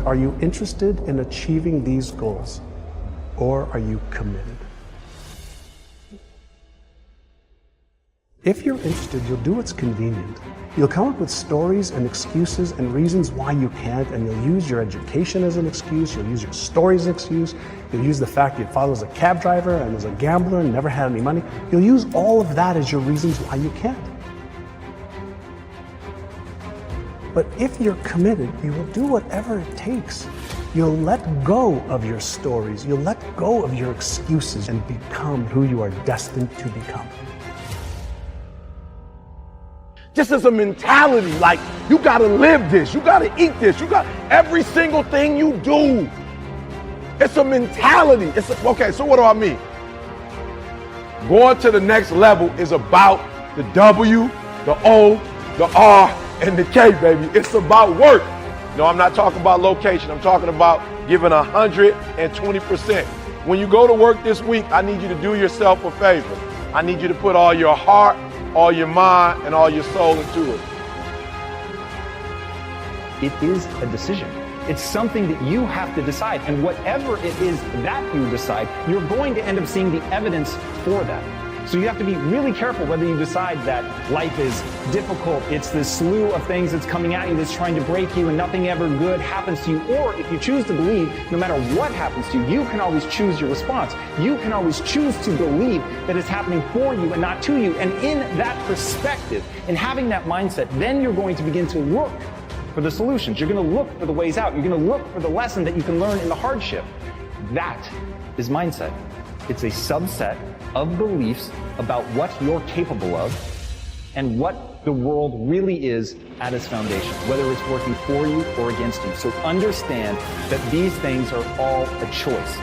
Are you interested in achieving these goals, or are you committed? If you're interested, you'll do what's convenient. You'll come up with stories and excuses and reasons why you can't, and you'll use your education as an excuse, you'll use your stories as an excuse, you'll use the fact your father was a cab driver and was a gambler and never had any money. You'll use all of that as your reasons why you can't. But if you're committed, you will do whatever it takes. You'll let go of your stories, you'll let go of your excuses and become who you are destined to become. Just as a mentality, like you gotta live this, you gotta eat this, you got every single thing you do. It's a mentality. Okay, so what do I mean? Going to the next level is about the W, the O, the R, and the K, baby. It's about work. No, I'm not talking about location. I'm talking about giving 120%. When you go to work this week, I need you to do yourself a favor. I need you to put all your heart, all your mind, and all your soul into it. It is a decision. It's something that you have to decide. And whatever it is that you decide, you're going to end up seeing the evidence for that. So you have to be really careful whether you decide that life is difficult, it's this slew of things that's coming at you that's trying to break you and nothing ever good happens to you. Or if you choose to believe, no matter what happens to you, you can always choose your response. You can always choose to believe that it's happening for you and not to you. And in that perspective, and having that mindset, then you're going to begin to look for the solutions. You're going to look for the ways out. You're going to look for the lesson that you can learn in the hardship. That is mindset. It's a subset of beliefs about what you're capable of and what the world really is at its foundation, whether it's working for you or against you. So understand that these things are all a choice.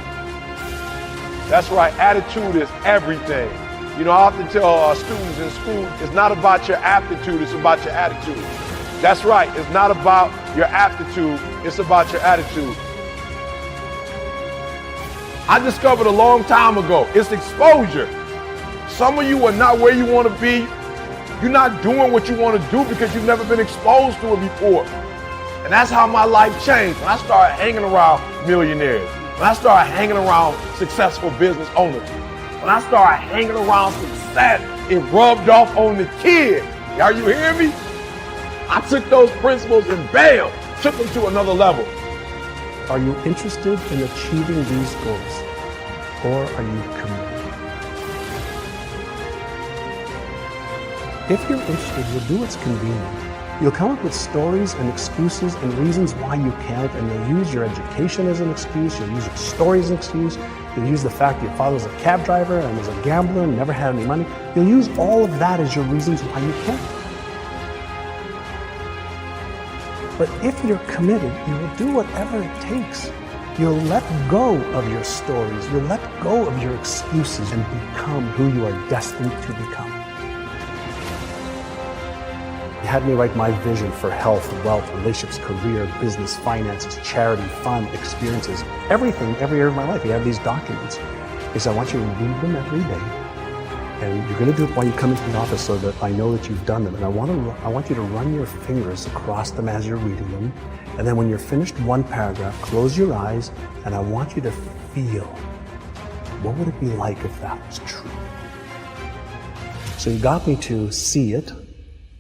That's right, attitude is everything. You know, I often tell students in school, it's not about your aptitude, it's about your attitude. That's right, it's not about your aptitude, it's about your attitude. I discovered a long time ago, it's exposure. Some of you are not where you want to be. You're not doing what you want to do because you've never been exposed to it before. And that's how my life changed when I started hanging around millionaires, when I started hanging around successful business owners, when I started hanging around success, it rubbed off on the kid. Are you hearing me? I took those principles and bam, took them to another level. Are you interested in achieving these goals, or are you committed? If you're interested, you'll do what's convenient. You'll come up with stories and excuses and reasons why you can't, and you'll use your education as an excuse, you'll use your stories as an excuse, you'll use the fact your father was a cab driver and was a gambler and never had any money. You'll use all of that as your reasons why you can't. But if you're committed, you will do whatever it takes. You'll let go of your stories, you'll let go of your excuses and become who you are destined to become. He had me write my vision for health, wealth, relationships, career, business, finances, charity, fun, experiences, everything, every area of my life. He had these documents. He said, I want you to read them every day. And you're going to do it while you come into the office so that I know that you've done them. And I want you to run your fingers across them as you're reading them. And then when you're finished one paragraph, close your eyes, and I want you to feel, what would it be like if that was true? So you got me to see it,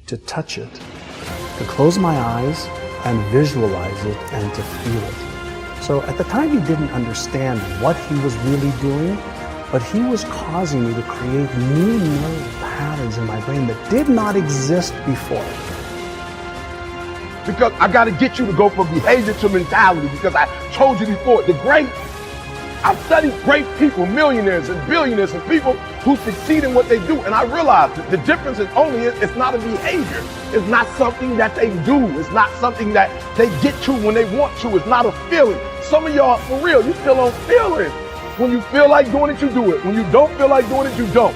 to touch it, to close my eyes and visualize it and to feel it. So at the time he didn't understand what he was really doing, but he was causing me to create new neural patterns in my brain that did not exist before. Because I got to get you to go from behavior to mentality, because I told you before, I've studied great people, millionaires and billionaires and people who succeed in what they do. And I realized that the difference is it's not a behavior. It's not something that they do. It's not something that they get to when they want to. It's not a feeling. Some of y'all, for real, you still on feelings. When you feel like doing it, you do it. When you don't feel like doing it, you don't.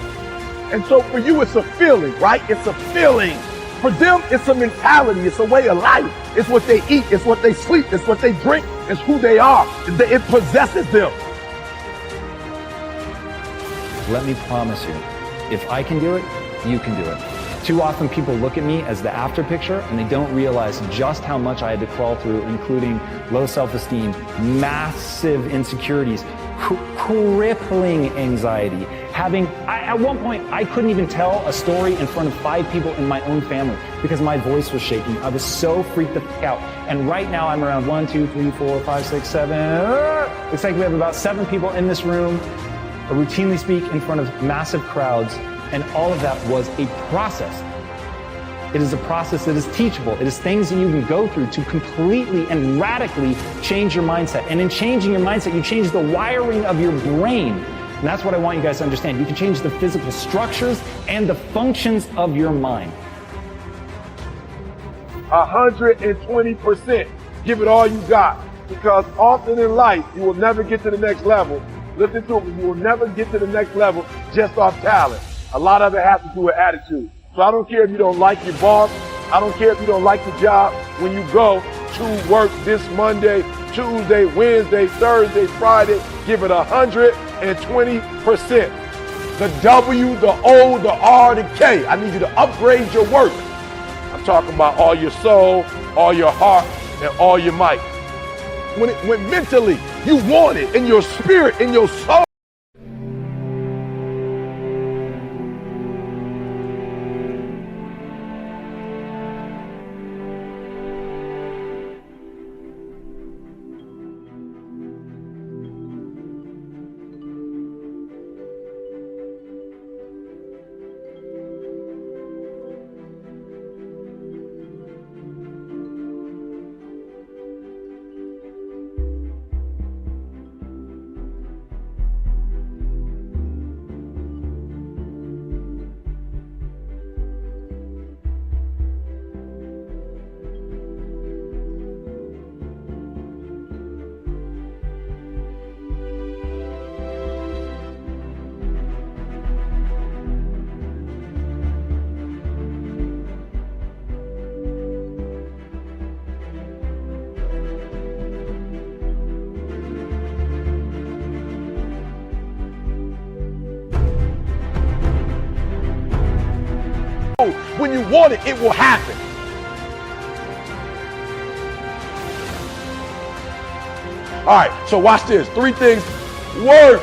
And so for you, it's a feeling, right? It's a feeling. For them, it's a mentality. It's a way of life. It's what they eat. It's what they sleep. It's what they drink. It's who they are. It possesses them. Let me promise you, if I can do it, you can do it. Too often people look at me as the after picture and they don't realize just how much I had to crawl through, including low self-esteem, massive insecurities, crippling anxiety. At one point, I couldn't even tell a story in front of 5 people in my own family because my voice was shaking. I was so freaked the fuck out. And right now I'm around 1, 2, 3, 4, 5, 6, 7. Looks like we have about 7 people in this room. I routinely speak in front of massive crowds. And all of that was a process. It is a process that is teachable. It is things that you can go through to completely and radically change your mindset. And in changing your mindset, you change the wiring of your brain. And that's what I want you guys to understand. You can change the physical structures and the functions of your mind. 120%. Give it all you got. Because often in life, you will never get to the next level. Listen to me, you will never get to the next level just off talent. A lot of it has to do with attitude. So I don't care if you don't like your boss. I don't care if you don't like the job. When you go to work this Monday, Tuesday, Wednesday, Thursday, Friday, give it 120%. The W, the O, the R, the K. I need you to upgrade your work. I'm talking about all your soul, all your heart, and all your might. When mentally you want it in your spirit, in your soul. When you want it, it will happen. All right, so watch this. 3 things. Work.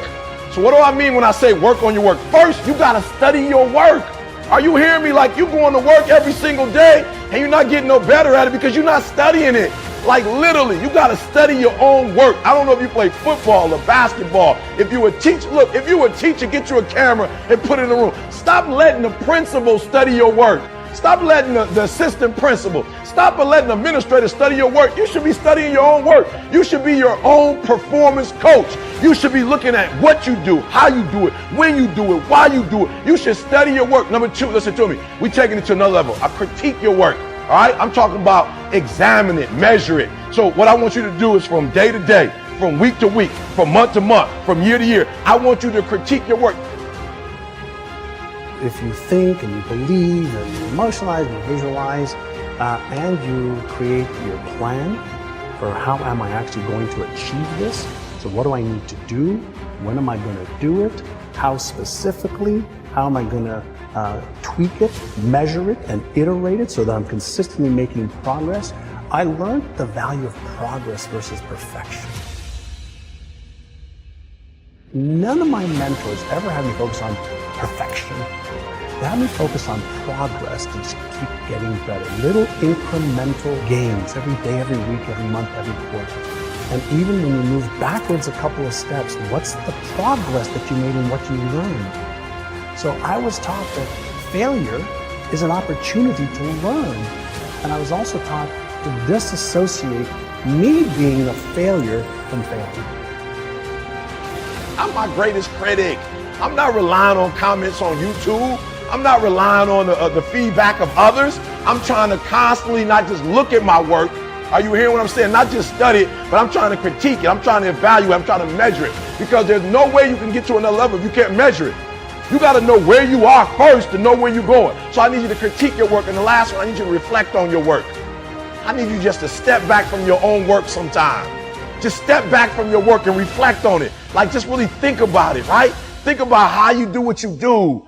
So what do I mean when I say work on your work? First, you got to study your work. Are you hearing me? Like, you going to work every single day and you're not getting no better at it because you're not studying it. Like, literally, you got to study your own work. I don't know if you play football or basketball. If you a teacher, look, if you a teacher, get you a camera and put it in the room. Stop letting the principal study your work. Stop letting the assistant principal, stop letting the administrator study your work. You should be studying your own work. You should be your own performance coach. You should be looking at what you do, how you do it, when you do it, why you do it. You should study your work. Number 2, listen to me. We're taking it to another level. I critique your work. All right. I'm talking about examine it, measure it. So what I want you to do is from day to day, from week to week, from month to month, from year to year, I want you to critique your work. If you think and you believe and you emotionalize and you visualize and you create your plan for how am I actually going to achieve this? So what do I need to do? When am I going to do it? How specifically? How am I going to tweak it, measure it, and iterate it so that I'm consistently making progress? I learned the value of progress versus perfection. None of my mentors ever had me focus on perfection. They had me focus on progress to just keep getting better. Little incremental gains every day, every week, every month, every quarter. And even when you move backwards a couple of steps, what's the progress that you made and what you learned? So I was taught that failure is an opportunity to learn. And I was also taught to disassociate me being a failure from failing. I'm my greatest critic. I'm not relying on comments on YouTube. I'm not relying on the feedback of others. I'm trying to constantly not just look at my work. Are you hearing what I'm saying? Not just study it, but I'm trying to critique it. I'm trying to evaluate. I'm trying to measure it. Because there's no way you can get to another level if you can't measure it. You got to know where you are first to know where you're going. So I need you to critique your work. And the last one, I need you to reflect on your work. I need you just to step back from your own work sometime. Just step back from your work and reflect on it. Like, just really think about it, right? Think about how you do what you do.